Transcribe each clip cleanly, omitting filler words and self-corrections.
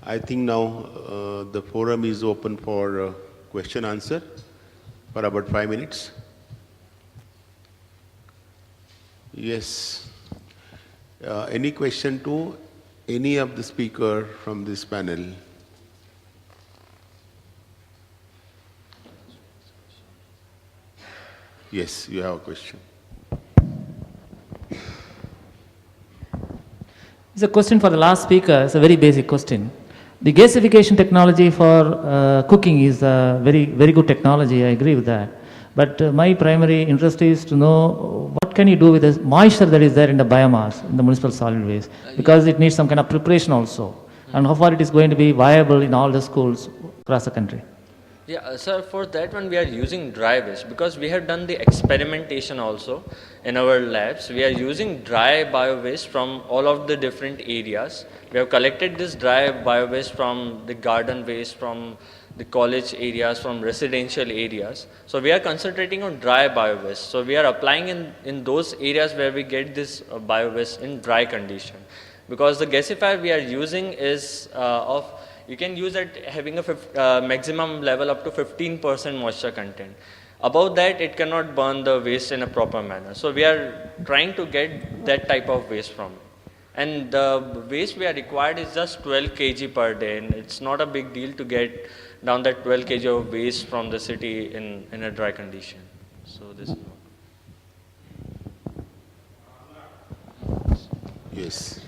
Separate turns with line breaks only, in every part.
I think now the forum is open for question answer for about 5 minutes. Yes. Any question to any of the speaker from this panel? Yes, you have a question.
It's a question for the last speaker. It's a very basic question. The gasification technology for cooking is a very good technology. I agree with that. But my primary interest is to know what can you do with the moisture that is there in the biomass, in the municipal solid waste, because it needs some kind of preparation also. And how far it is going to be viable in all the schools across the country.
Yeah, sir, for that one we are using dry waste because we have done the experimentation also in our labs. We are using dry bio waste from all of the different areas. We have collected this dry bio waste from the garden waste, from the college areas, from residential areas. So we are concentrating on dry bio waste. So we are applying in those areas where we get this bio waste in dry condition. Because the gasifier we are using is you can use it having a maximum level up to 15% moisture content. Above that, it cannot burn the waste in a proper manner. So we are trying to get that type of waste from it. And the waste we are required is just 12 kg per day. And it's not a big deal to get down that 12 kg of waste from the city in a dry condition. So this is
Yes.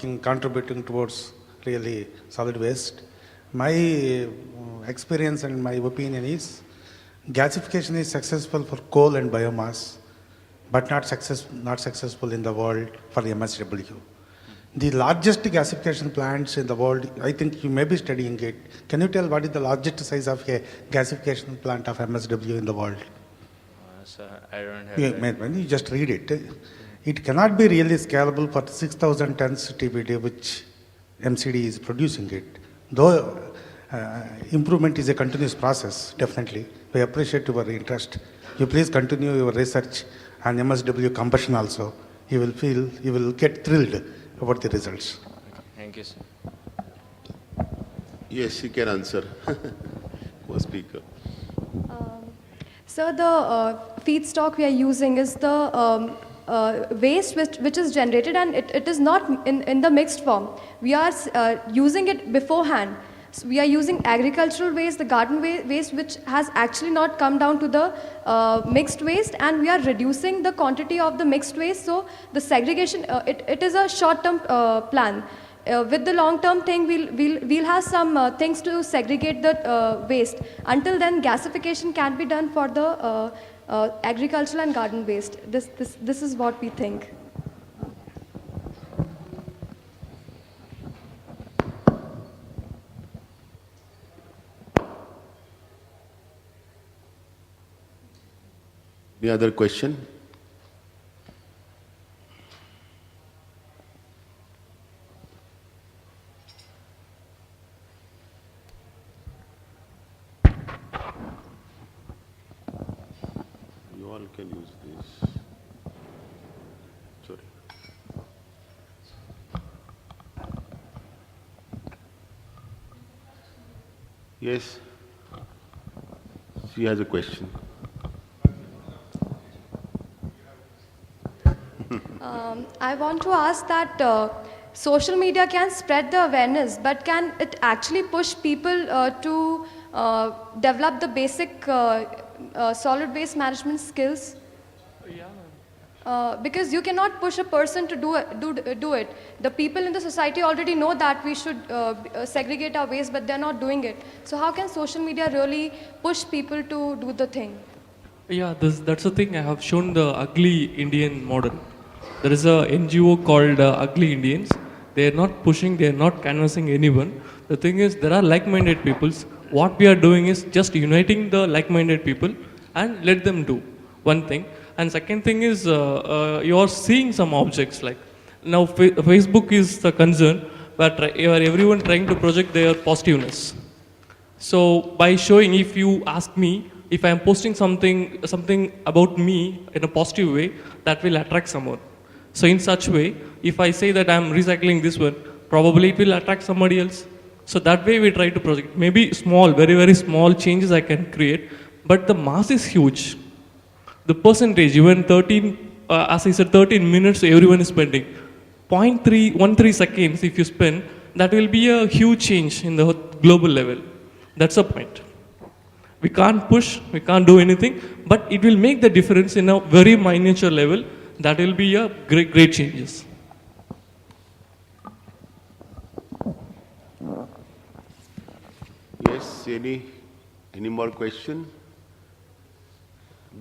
And contributing towards really solid waste. My experience and my opinion is gasification is successful for coal and biomass, but not successful in the world for MSW. The largest gasification plants in the world, I think you may be studying it. Can you tell what is the largest size of a gasification plant of MSW in the world?
sir, I don't have
When you just read it, it cannot be really scalable for 6,000 tons TBD, which MCD is producing it. Though improvement is a continuous process, definitely. We appreciate your interest. You please continue your research on MSW combustion also. You will get thrilled about the results.
Thank you, sir.
Yes, you can answer. Co-speaker.
So the feedstock we are using is the waste which is generated, and it is not in the mixed form. We are using it beforehand. So we are using agricultural waste, the garden waste, which has actually not come down to the mixed waste, and we are reducing the quantity of the mixed waste. So the segregation, it is a short-term plan. With the long-term thing, we'll have some things to segregate the waste. Until then, gasification can be done for the agricultural and garden waste. This is what we think.
Any other question? You all can use this. Sorry. Yes. She has a question.
I want to ask that social media can spread the awareness, but can it actually push people to develop the basic solid waste management skills? Because you cannot push a person to do it. The people in the society already know that we should segregate our waste, but they're not doing it. So how can social media really push people to do the thing?
Yeah, that's the thing. I have shown the Ugly Indian model. There is a NGO called Ugly Indians. They are not pushing, they are not canvassing anyone. The thing is, there are like-minded peoples. What we are doing is just uniting the like-minded people and let them do one thing. And second thing is, you are seeing some objects like, now Facebook is the concern, but everyone trying to project their positiveness. So by showing, if you ask me, if I am posting something about me in a positive way, that will attract someone. So in such way, if I say that I'm recycling this one, probably it will attract somebody else. So that way we try to project. Maybe small, very, very small changes I can create, but the mass is huge. The percentage, even 13, as I said, 13 minutes everyone is spending. 0.313 seconds if you spend, that will be a huge change in the global level. That's the point. We can't push, we can't do anything, but it will make the difference in a very miniature level. That will be a great, great changes.
Yes, any more question?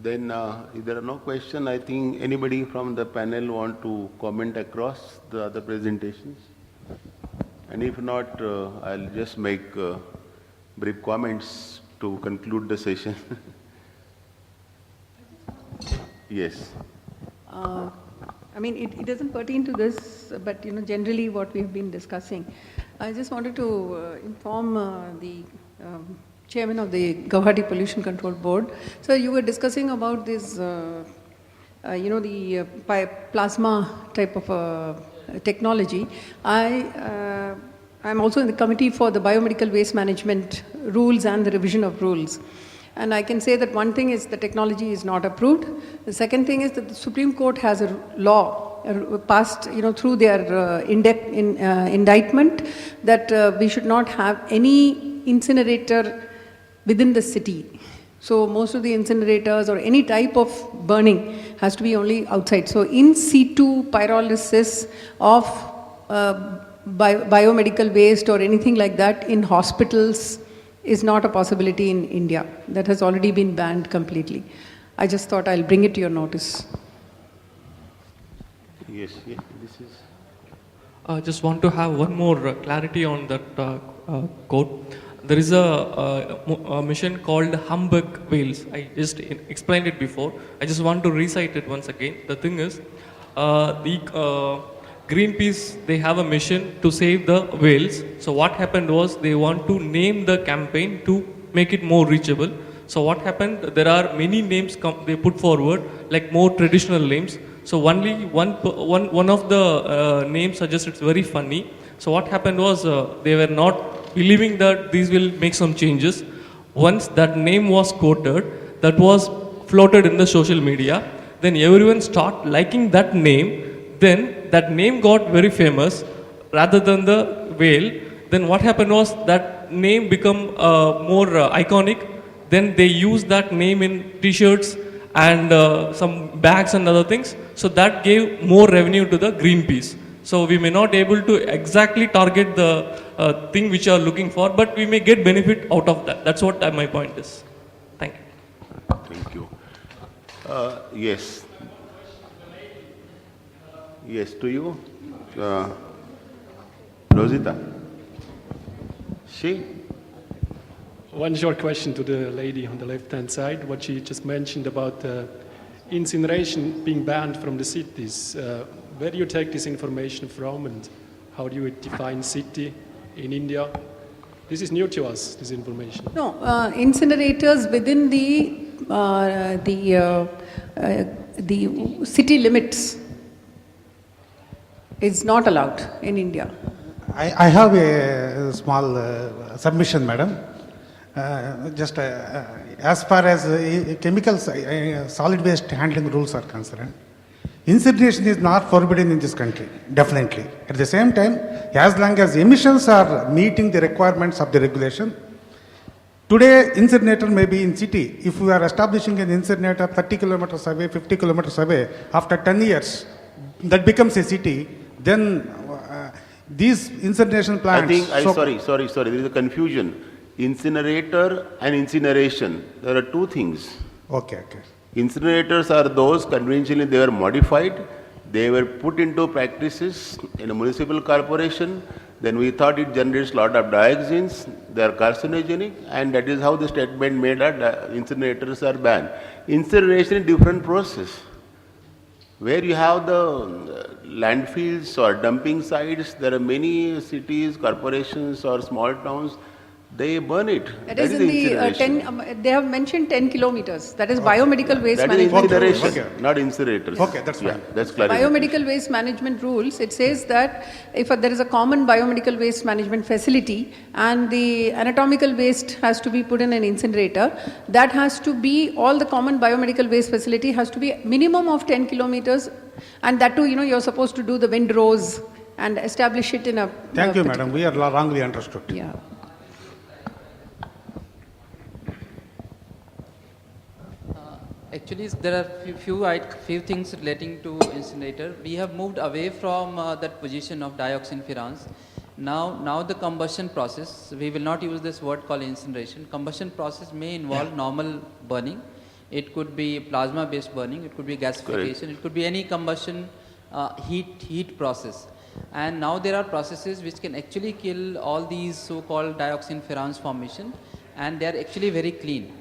Then, if there are no question, I think anybody from the panel want to comment across the other presentations? And if not, I'll just make brief comments to conclude the session. Yes.
I mean, it doesn't pertain to this, but generally what we have been discussing. I just wanted to inform the chairman of the Guwahati Pollution Control Board. So you were discussing about this, the plasma type of technology. I'm also in the committee for the biomedical waste management rules and the revision of rules. And I can say that one thing is the technology is not approved. The second thing is that the Supreme Court has a law passed, through their indictment that we should not have any incinerator within the city. So most of the incinerators or any type of burning has to be only outside. So in situ pyrolysis of biomedical waste or anything like that in hospitals is not a possibility in India. That has already been banned completely. I just thought I'll bring it to your notice.
Yes, this is...
I just want to have one more clarity on that quote. There is a mission called Humbug Whales. I just explained it before. I just want to recite it once again. The thing is, Greenpeace, they have a mission to save the whales. So what happened was they want to name the campaign to make it more reachable. So what happened, there are many names they put forward, like more traditional names. So only one of the names suggests it's very funny. So what happened was they were not believing that these will make some changes. Once that name was quoted, that was floated in the social media, then everyone start liking that name. Then that name got very famous rather than the whale. Then what happened was that name become more iconic. Then they used that name in t-shirts and some bags and other things. So that gave more revenue to the Greenpeace. So we may not able to exactly target the thing which you are looking for, but we may get benefit out of that. That's what my point is. Thank you.
Thank you. Yes. Yes, to you. Rosita. She?
One short question to the lady on the left-hand side, what she just mentioned about incineration being banned from the cities. Where do you take this information from and how do you define city in India? This is new to us, this information.
No, incinerators within the city limits is not allowed in India.
I have a small submission, madam. As far as chemicals, solid waste handling rules are concerned, incineration is not forbidden in this country, definitely. At the same time, as long as emissions are meeting the requirements of the regulation, today incinerator may be in city. If we are establishing an incinerator 30 kilometers away, 50 kilometers away, after 10 years, that becomes a city, then these incineration plants...
Sorry, there is a confusion. Incinerator and incineration, there are two things.
Okay.
Incinerators are those conventionally they were modified, they were put into practices in a municipal corporation, then we thought it generates a lot of dioxins, they are carcinogenic, and that is how the statement made that incinerators are banned. Incineration is a different process. Where you have the landfills or dumping sites, there are many cities, corporations or small towns They burn it.
That is
the
in the
incineration.
they have mentioned 10 kilometers. That is biomedical waste
That is
management.
incineration,
Okay.
not incinerators.
Okay, that's
Yeah,
fine.
that's clarification.
Biomedical waste management rules, it says that if there is a common biomedical waste management facility and the anatomical waste has to be put in an incinerator, that has to be, all the common biomedical waste facility has to be minimum of 10 kilometers, and that too, you're supposed to do the windrows and establish it in a...
Thank you, madam. We are wrongly understood.
Yeah.
Actually, there are few things relating to incinerator. We have moved away from that position of dioxin ferrans. Now the combustion process, we will not use this word called incineration. Combustion process may involve normal burning. It could be plasma-based burning. It could be gasification. It could be any combustion heat process. And now there are processes which can actually kill all these so-called dioxin ferrans formation, and they are actually very clean.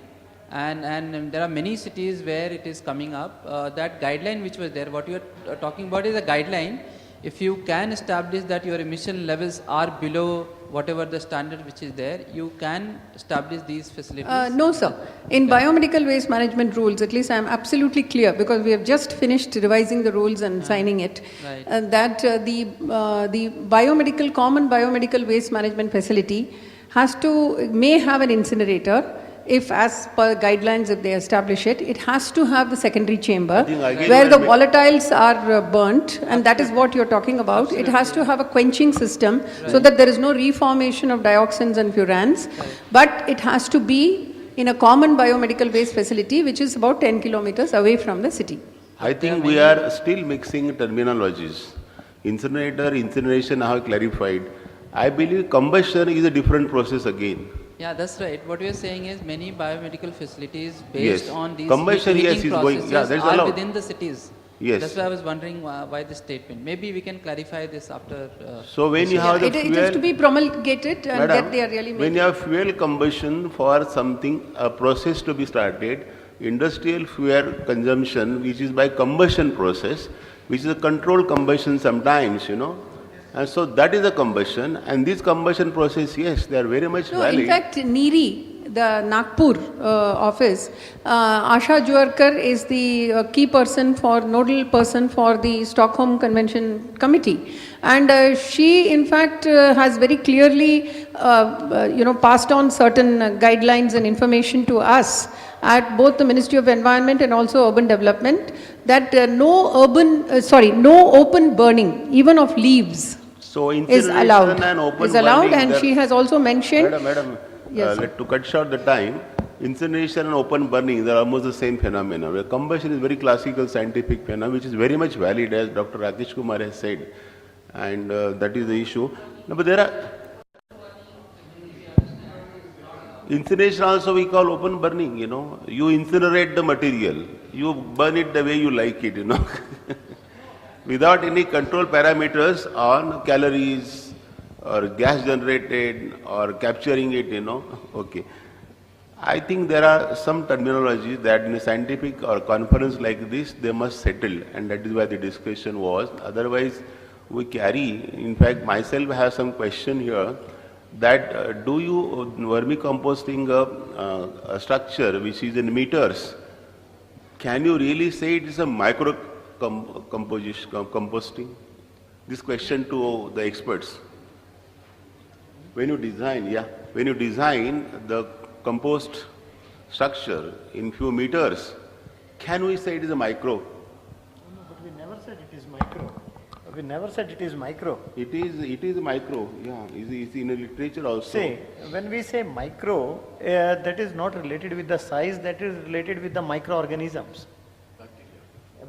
And there are many cities where it is coming up. That guideline which was there, what you are talking about is a guideline. If you can establish that your emission levels are below whatever the standard which is there, you can establish these facilities.
No, sir. In biomedical waste management rules, at least I am absolutely clear, because we have just finished revising the rules and signing it,
Right.
that the common biomedical waste management facility may have an incinerator. If, as per guidelines, if they establish it, it has to have the secondary chamber
think again
where the
I'll make-
volatiles are burnt, and that is what you're talking about. It has to have a quenching system so that there is no reformation of dioxins and furans, but it has to be in a common biomedical waste facility which is about 10 kilometers away from the city.
I think we are still mixing terminologies. Incinerator, incineration, I have clarified. I believe combustion is a different process again.
Yeah, that's right. What we are saying is many biomedical facilities based
Yes.
on these
Combustion,
heating
yes, is going-
processes
yeah, that's
are
allowed.
within the cities.
Yes.
That's why I was wondering why this statement. Maybe we can clarify this after.
So when you have the
It has to
fuel,
be promulgated, and
madam,
that they are really
when
making.
you have fuel combustion for something, a process to be started, industrial fuel consumption, which is by combustion process, which is a controlled combustion sometimes, And so that is a combustion, and this combustion process, yes, they are very much
No,
valid.
in fact, NEERI, the Nagpur office, Asha Juarkar is the key person nodal person for the Stockholm Convention Committee. And she, in fact, has very clearly, passed on certain guidelines and information to us at both the Ministry of Environment and also Urban Development, that no open burning, even of leaves,
So
is
incineration
allowed.
and open
Is allowed,
burning,
and
they are-
she has also mentioned.
Madam,
Yes, sir.
to cut short the time, incineration and open burning, they are almost the same phenomena. Where combustion is very classical scientific phenomena, which is very much valid, as Dr. Rakesh Kumar has said, and that is the issue. No, but there are incineration also we call open burning. You incinerate the material, you burn it the way you like it. Without any control parameters on calories or gas generated or capturing it, Okay. I think there are some terminologies that in a scientific or conference like this, they must settle, and that is why the discussion was. Otherwise, we carry, in fact, myself have some question here, that do you vermicomposting a structure which is in meters, can you really say it is a micro composting? This question to the experts. When you design the compost structure in few meters, can we say it is a micro?
No, but we never said it is micro. We never said it is micro.
It is micro, yeah. It's in the literature also.
See, when we say micro, that is not related with the size, that is related with the microorganisms.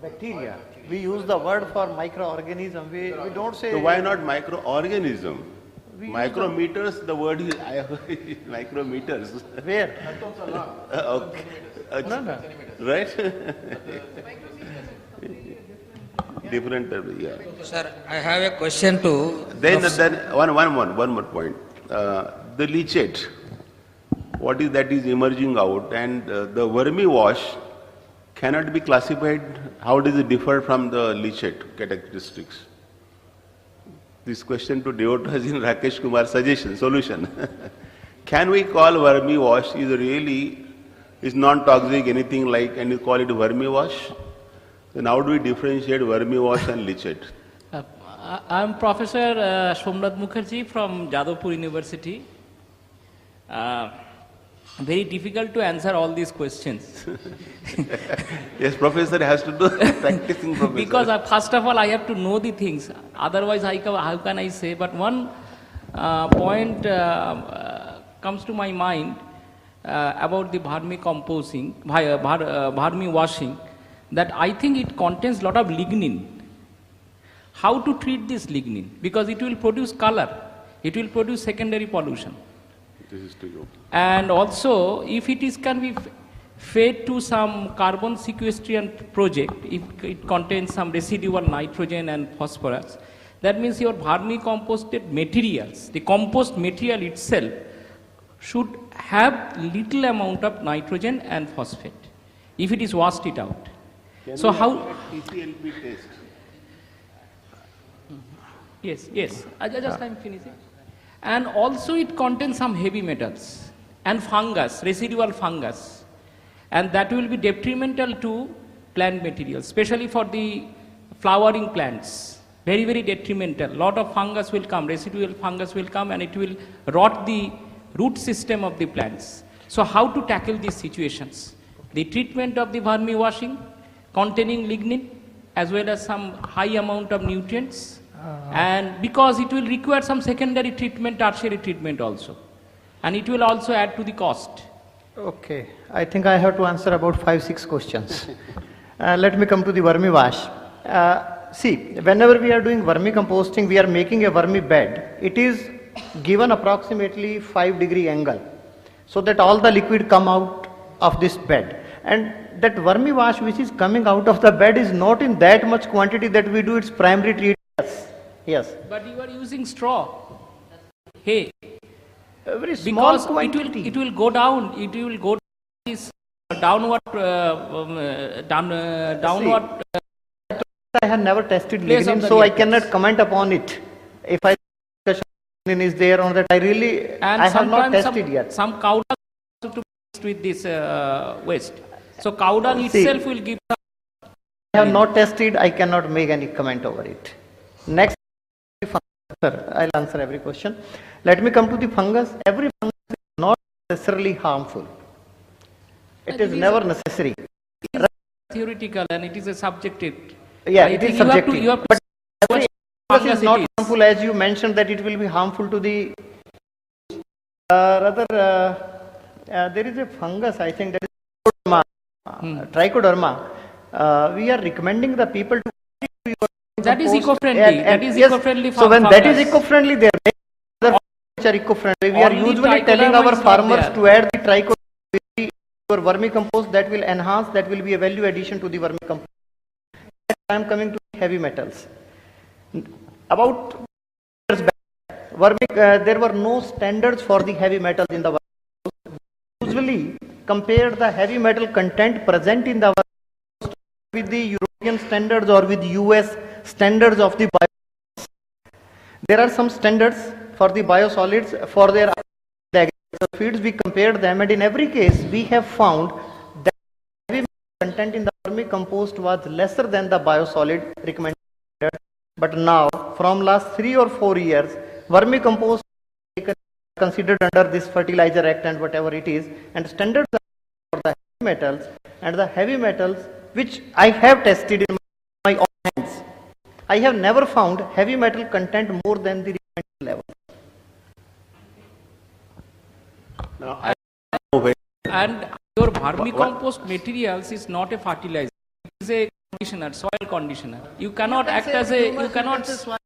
Bacteria. We use the word for microorganism. We don't say.
So why not microorganism?
We use
Micrometers, the word is micrometers.
Where?
Okay.
No.
Right? Different, yeah.
Sir, I have a question to.
Then one more point. The leachate, what is that is emerging out, and the vermi wash cannot be classified. How does it differ from the leachate characteristics? This question to Deotas in Rakesh Kumar's solution. Can we call vermi wash is really is non-toxic anything like, and you call it vermi wash? Then how do we differentiate vermi wash and lichet?
I'm Professor Somnath Mukherjee from Jadavpur University. Very difficult to answer all these questions.
Yes, professor has to do practicing professor.
Because first of all, I have to know the things. Otherwise, how can I say? But one point comes to my mind about the vermicomposting, vermi washing, that I think it contains a lot of lignin. How to treat this lignin? Because it will produce color, it will produce secondary pollution.
This is true.
And also, if it is can be fed to some carbon sequestration project, if it contains some residual nitrogen and phosphorus, that means your vermicomposted materials, the compost material itself, should have little amount of nitrogen and phosphate, if it is washed it out. So how?
TCLP test.
Yes. I'm finishing. And also it contains some heavy metals and fungus, residual fungus, and that will be detrimental to plant materials, especially for the flowering plants. Very, very detrimental. Lot of fungus will come, residual fungus will come, and it will rot the root system of the plants. So how to tackle these situations? The treatment of the vermi washing containing lignin as well as some high amount of nutrients, and because it will require some secondary treatment, tertiary treatment also, and it will also add to the cost.
Okay, I think I have to answer about 5-6 questions. Let me come to the vermi wash. See, whenever we are doing vermicomposting, we are making a vermi bed. It is given approximately 5-degree angle, so that all the liquid come out of this bed. And that vermi wash which is coming out of the bed is not in that much quantity that we do its primary treatment. Yes.
But you are using straw. Hey.
A very small quantity.
It will go down. It will go this downward. Downward.
I have never tested
Place
lignin,
of the
so I
reactors.
cannot comment upon it. If I lignin is there on that, I have not tested yet.
Some cow dung also to mix with this waste. So cow dung
See,
itself will give.
I have not tested. I cannot make any comment over it. Next, sir, I'll answer every question. Let me come to the fungus. Every fungus is not necessarily harmful. It is never necessary.
Theoretical, and it is a subjective.
Yeah,
I
it
think
is subjective.
You have to
But every fungus
fungus
is not
it is.
harmful, as you mentioned that it will be harmful to the. There is a fungus, I think, that is trichoderma. We are recommending the people to.
That is
compost
eco-friendly.
and
That is
yes,
eco-friendly.
So when that is
fungus.
eco-friendly, there are other which are eco-friendly. We are
Only
usually telling our
trichoderma is not
farmers
there.
to add the trichoderma to your vermicompost. That will enhance. That will be a value addition to the vermicompost. I am coming to heavy metals. About years back, there were no standards for the heavy metals in the vermicompost. We usually compare the heavy metal content present in the vermicompost with the European standards or with US standards of the biosolids. There are some standards for the biosolids for their feeds. We compared them, and in every case we have found that heavy metal content in the vermicompost was lesser than the biosolid recommended. But now, from last 3 or 4 years, vermicompost is considered under this Fertilizer Act and whatever it is, and standards are for the heavy metals, and the heavy metals which I have tested in my own hands, I have never found heavy metal content more than the recommended level.
Now, I know when
And your vermicompost materials is not a fertilizer. It is a conditioner, soil conditioner. You cannot act as a, you cannot claim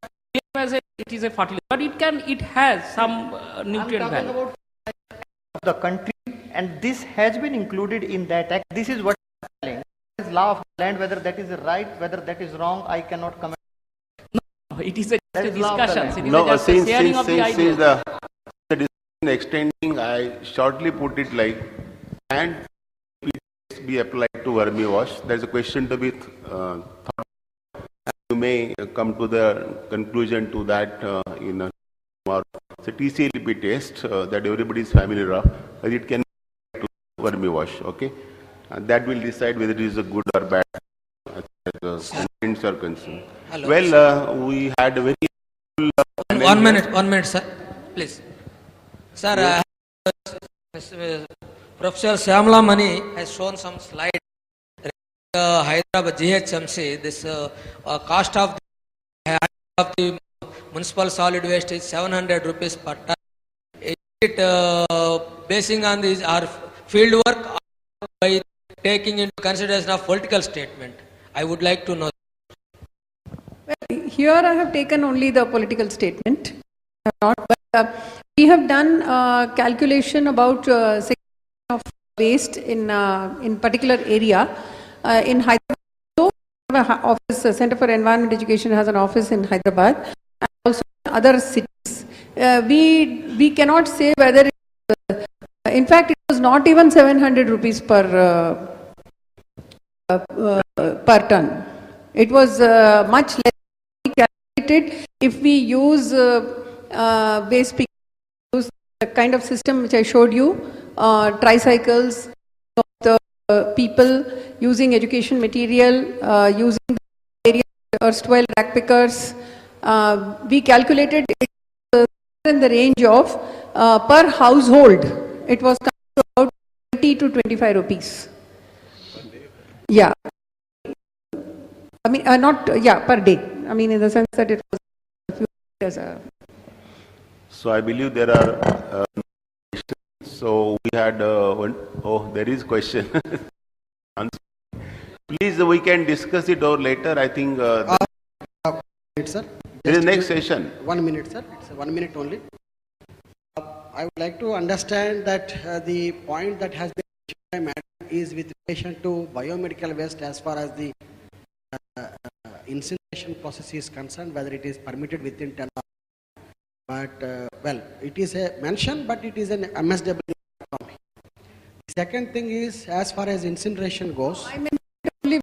as a, it is a fertilizer, but it has some nutrient value.
About the country, and this has been included in that act. This is what I am telling. This is law of the land. Whether that is right, whether that is wrong, I cannot comment.
No, it is a, just a
That is law of the
discussion.
land.
It is
no,
just a sharing of the
since
ideas.
the discussion extending, I shortly put it like, and be applied to vermi wash. There is a question to be thought. You may come to the conclusion to that in tomorrow. it's a TCLP test that everybody is familiar of, but it can be to vermi wash, okay? And that will decide whether it is a good or bad as the contents are concerned.
Hello.
Well, we had a very full,
1 minute, sir. Please. Sir, Professor Shyamala Mani has shown some slide. Hyderabad GHMC, this cost of the municipal solid waste is 700 rupees per ton. Is it basing on this our field work or by taking into consideration of political statement? I would like to know.
Well, here I have taken only the political statement, not, but we have done calculation about of waste in particular area in Hyderabad. So, we have an office, Center for Environment Education has an office in Hyderabad and also in other cities. We cannot say whether it, in fact it was not even 700 rupees per ton. It was much less. We calculated if we use waste pick, use the kind of system which I showed you, tricycles, the people using education material, using various erstwhile rack pickers. We calculated it in the range of per household. It was about 20 to 25 rupees. Yeah. I mean, per day. I mean, in the sense that it was a few as a.
So I believe there are so we had there is question. Please, we can discuss it over later. I think
sir.
There is next session.
1 minute, sir. It's 1 minute only. I would like to understand that the point that has been mentioned by Madam is with relation to biomedical waste as far as the incineration process is concerned, whether it is permitted within 10 hours. But, well, it is a mention, but it is an MSW. The second thing is, as far as incineration goes,
I mentioned only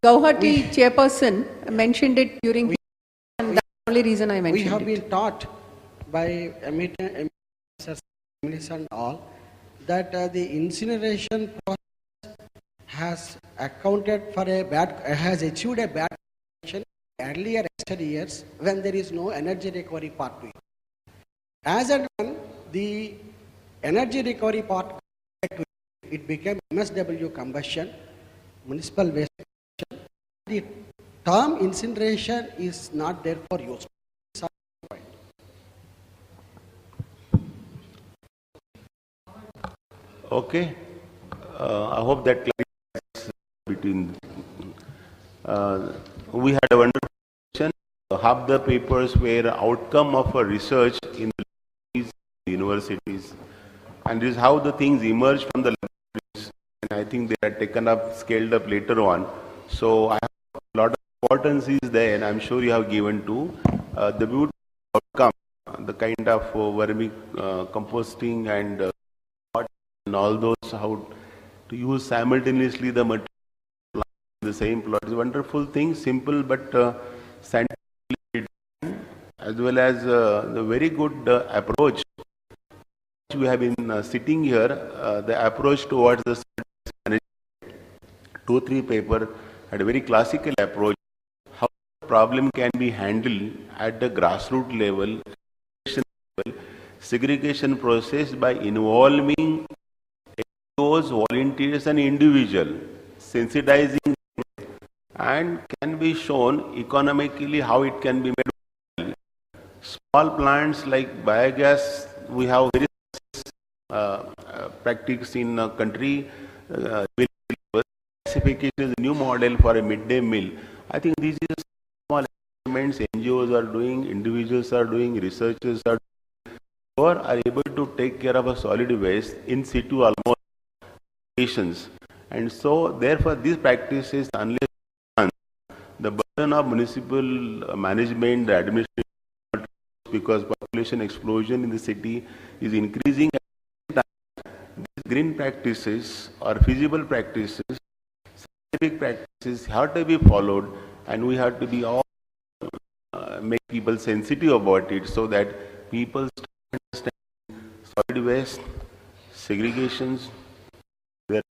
Guwahati chairperson mentioned it during, and that's the only reason I mentioned it.
We have been taught by emitters and all that the incineration process has accounted for has achieved a bad condition earlier years when there is no energy recovery part to it. As and when the energy recovery part it became MSW combustion, municipal waste. The term incineration is not there for use.
Okay. I hope that clarifies between. We had a wonderful session. Half the papers were outcome of a research in the universities, and this is how the things emerge from the laboratories. And I think they are taken up, scaled up later on. So I have a lot of importance is there, and I'm sure you have given to the beautiful outcome, the kind of vermi composting and all those, how to use simultaneously the material in the same plot. It's a wonderful thing, simple but scientifically done, as well as the very good approach. We have been sitting here, the approach towards the management, 2-3 paper had a very classical approach, how the problem can be handled at the grassroots level, segregation process by involving those volunteers and individual, sensitizing them, and can be shown economically how it can be made. Small plants like biogas, we have very practice in a country. Classification is a new model for a midday meal. I think these are small experiments NGOs are doing, individuals are doing, researchers are doing, or are able to take care of a solid waste in situ almost. And so therefore these practices, unless done, the burden of municipal management, the administration, because population explosion in the city is increasing. These green practices or feasible practices, scientific practices have to be followed, and we have to be all make people sensitive about it, so that people solid waste, segregations, their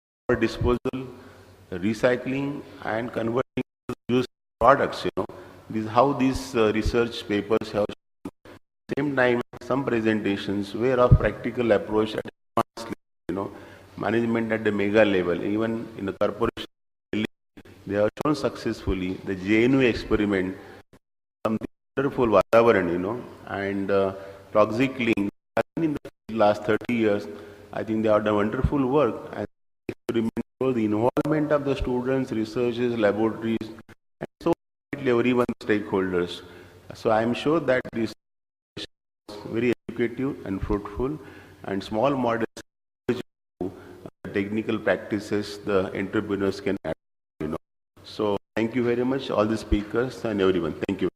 disposal, recycling, and converting to used products. This is how these research papers have shown. Same time, some presentations were of practical approach at advanced level, management at the mega level, even in the corporation. They have shown successfully the JNU experiment, some wonderful Vatavaran, and toxic link. In the last 30 years, I think they have done wonderful work. And experiment shows the involvement of the students, researchers, laboratories, and so everyone stakeholders. So I am sure that this is very educative and fruitful, and small models technical practices the entrepreneurs can add. So thank you very much, all the speakers and everyone. Thank you.